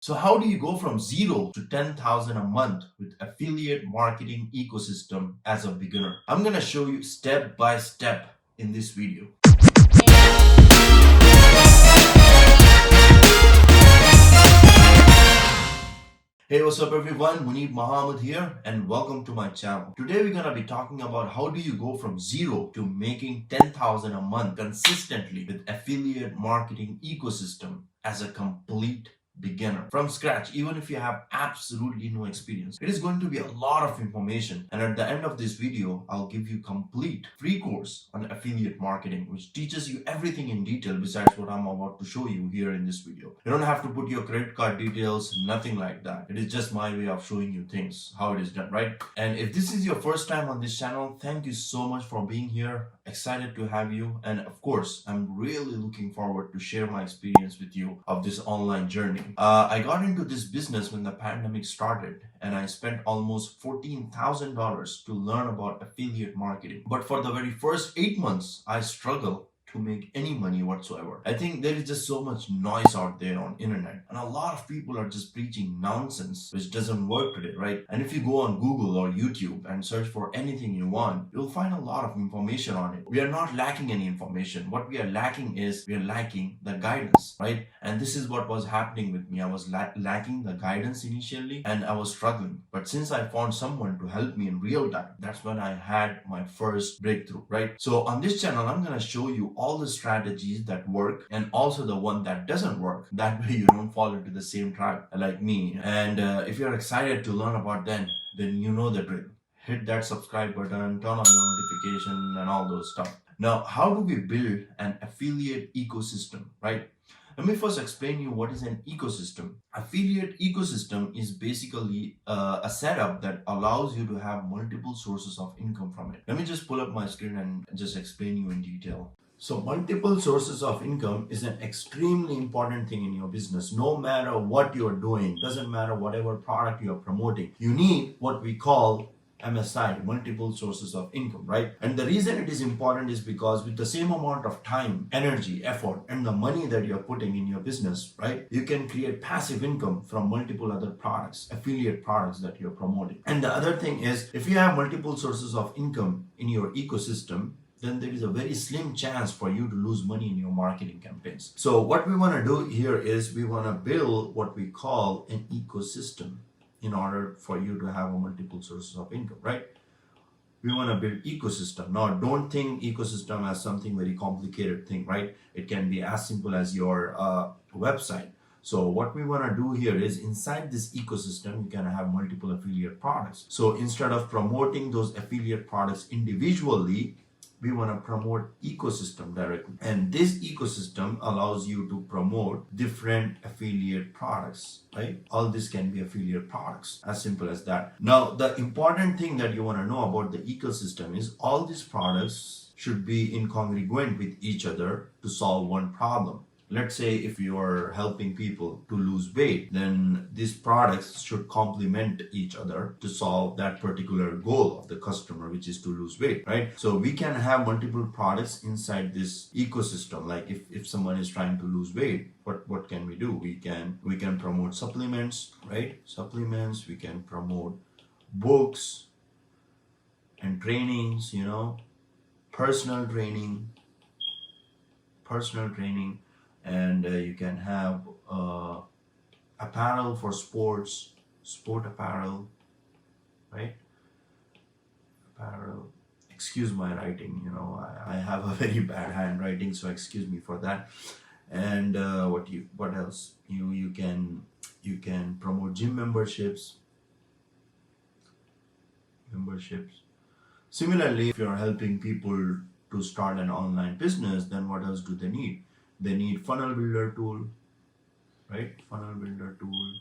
So how do you go from 0 to 10,000 a month with affiliate marketing ecosystem as a beginner? I'm going to show you step by step in this video. Hey, what's up everyone? Muneeb Mohammed here and welcome to my channel. Today we're going to be talking about how do you go from 0 to making 10,000 a month consistently with affiliate marketing ecosystem as a complete beginner from scratch. Even if you have absolutely no experience, it is going to be a lot of information, and at the end of this video I'll give you complete free course on affiliate marketing which teaches you everything in detail besides what I'm about to show you here in this video. You don't have to put your credit card details, nothing like that. It is just my way of showing you things, how it is done, right? And if this is your first time on this channel, thank you so much for being here. Excited to have you, and of course I'm really looking forward to share my experience with you of this online journey. I got into this business when the pandemic started, and I spent almost $14,000 to learn about affiliate marketing. But for the very first 8 months, I struggled to make any money whatsoever. I think there is just so much noise out there on internet, and a lot of people are just preaching nonsense which doesn't work today, right? And if you go on Google or YouTube and search for anything you want, you'll find a lot of information on it. We are not lacking any information. What we are lacking is we are lacking the guidance, right? And this is what was happening with me. I was lacking the guidance initially, and I was struggling. But since I found someone to help me in real time, that's when I had my first breakthrough, right? So on this channel, I'm going to show you all the strategies that work and also the one that doesn't work. That way you don't fall into the same trap like me. And if you're excited to learn about then you know the drill. Hit that subscribe button, turn on the notification and all those stuff. Now, how do we build an affiliate ecosystem, right? Let me first explain you what is an ecosystem. Affiliate ecosystem is basically a setup that allows you to have multiple sources of income from it. Let me just pull up my screen and just explain you in detail. So multiple sources of income is an extremely important thing in your business. No matter what you're doing, doesn't matter whatever product you're promoting, you need what we call MSI, multiple sources of income, right? And the reason it is important is because with the same amount of time, energy, effort, and the money that you're putting in your business, right, you can create passive income from multiple other products, affiliate products that you're promoting. And the other thing is, if you have multiple sources of income in your ecosystem, then there is a very slim chance for you to lose money in your marketing campaigns. So what we want to do here is we want to build what we call an ecosystem in order for you to have a multiple sources of income, right? We want to build ecosystem. Now, don't think ecosystem as something very complicated thing, right? It can be as simple as your website. So what we want to do here is inside this ecosystem, you can have multiple affiliate products. So instead of promoting those affiliate products individually, we want to promote ecosystem directly, and this ecosystem allows you to promote different affiliate products, right? All this can be affiliate products, as simple as that. Now, the important thing that you want to know about the ecosystem is all these products should be incongruent with each other to solve one problem. Let's say if you're helping people to lose weight, then these products should complement each other to solve that particular goal of the customer, which is to lose weight, right? So we can have multiple products inside this ecosystem. Like if someone is trying to lose weight, what can we do? We can promote supplements, right? Supplements, we can promote books and trainings, personal training, and you can have apparel for sports, sport apparel, right? Apparel. Excuse my writing, I have a very bad handwriting, so excuse me for that. And what else? You can promote gym memberships. Similarly, if you're helping people to start an online business, then what else do they need? They need funnel builder tool, right? Funnel builder tool.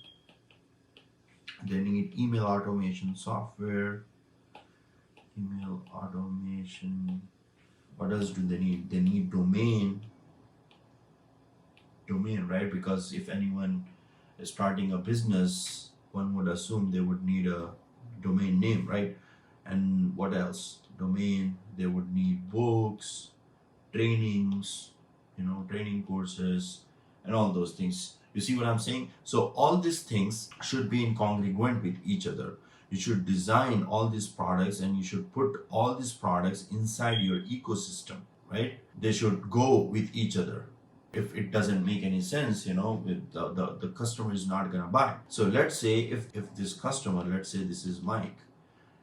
They need email automation software. Email automation. What else do they need? They need domain, right? Because if anyone is starting a business, one would assume they would need a domain name, right? And what else? Domain. They would need books, trainings, training courses and all those things. You see what I'm saying? So all these things should be in congruent with each other. You should design all these products and you should put all these products inside your ecosystem, right? They should go with each other. If it doesn't make any sense, with the customer is not gonna buy. So let's say if this customer, let's say this is Mike,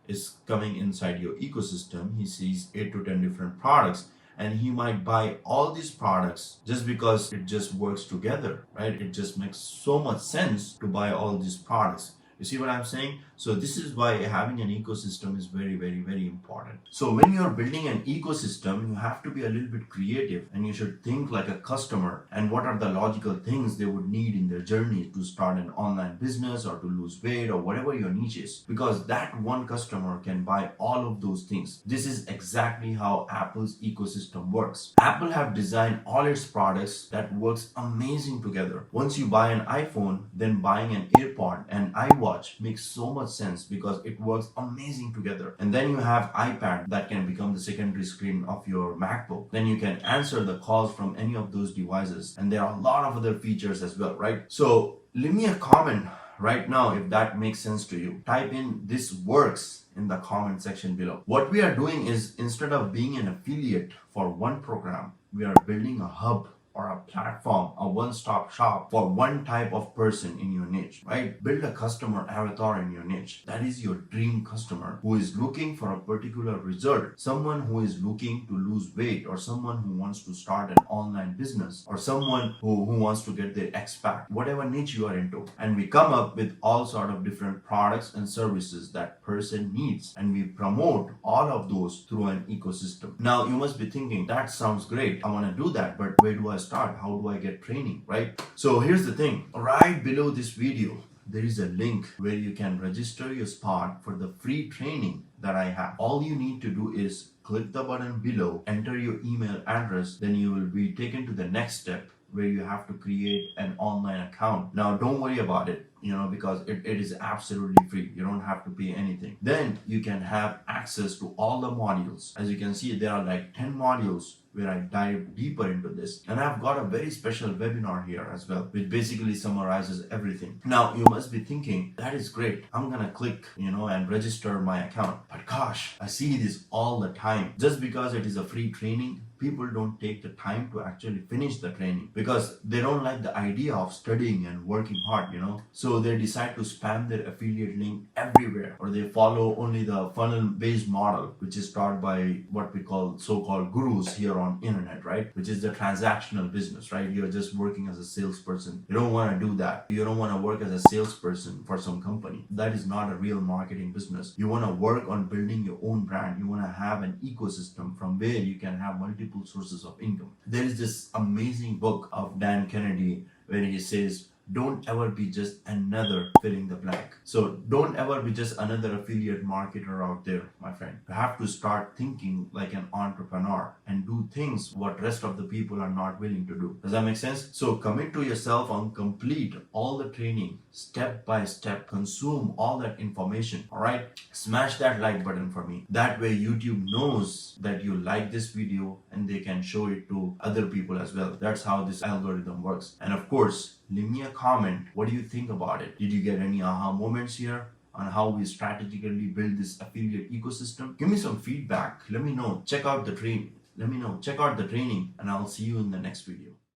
is coming inside your ecosystem, he sees 8 to 10 different products and he might buy all these products just because it just works together, right? It just makes so much sense to buy all these products. You see what I'm saying? So this is why having an ecosystem is very, very, very important. So when you're building an ecosystem, you have to be a little bit creative and you should think like a customer and what are the logical things they would need in their journey to start an online business or to lose weight or whatever your niche is. Because that one customer can buy all of those things. This is exactly how Apple's ecosystem works. Apple have designed all its products that works amazing together. Once you buy an iPhone, then buying an AirPod and iWatch makes so much sense because it works amazing together. And then you have iPad that can become the secondary screen of your MacBook. Then you can answer the calls from any of those devices. And there are a lot of other features as well, right? So leave me a comment right now if that makes sense to you. Type in "this works" in the comment section below. What we are doing is, instead of being an affiliate for one program, we are building a hub or a platform, a one-stop shop for one type of person in your niche, right? Build a customer avatar in your niche. That is your dream customer who is looking for a particular result. Someone who is looking to lose weight, or someone who wants to start an online business, or someone who wants to get their expat, whatever niche you are into. And we come up with all sort of different products and services that person needs. And we promote all of those through an ecosystem. Now you must be thinking, that sounds great. I want to do that, but where do I start? How do I get training, right? So here's the thing. Right below this video, there is a link where you can register your spot for the free training that I have. All you need to do is click the button below, enter your email address, then you will be taken to the next step where you have to create an online account. Now don't worry about it, because it is absolutely free. You don't have to pay anything. Then you can have access to all the modules. As you can see, there are like 10 modules where I dive deeper into this. And I've got a very special webinar here as well, which basically summarizes everything. Now you must be thinking, that is great. I'm gonna click, and register my account. But gosh, I see this all the time. Just because it is a free training, people don't take the time to actually finish the training because they don't like the idea of studying and working hard, So they decide to spam their affiliate link everywhere, or they follow only the funnel-based model, which is taught by what we call so-called gurus here on internet, right? Which is the transactional business, right? You're just working as a salesperson. You don't want to do that. You don't want to work as a salesperson for some company. That is not a real marketing business. You want to work on building your own brand. You want to have an ecosystem from where you can have multiple sources of income. There is this amazing book of Dan Kennedy where he says, don't ever be just another filling the blank. So don't ever be just another affiliate marketer out there, my friend. You have to start thinking like an entrepreneur and do things what rest of the people are not willing to do. Does that make sense? So commit to yourself and complete all the training step by step. Consume all that information. All right. Smash that like button for me. That way YouTube knows that you like this video and they can show it to other people as well. That's how this algorithm works. And of course, leave me a comment. What do you think about it? Did you get any aha moments here on how we strategically build this affiliate ecosystem? Give me some feedback. Let me know. Check out the training. And I'll see you in the next video.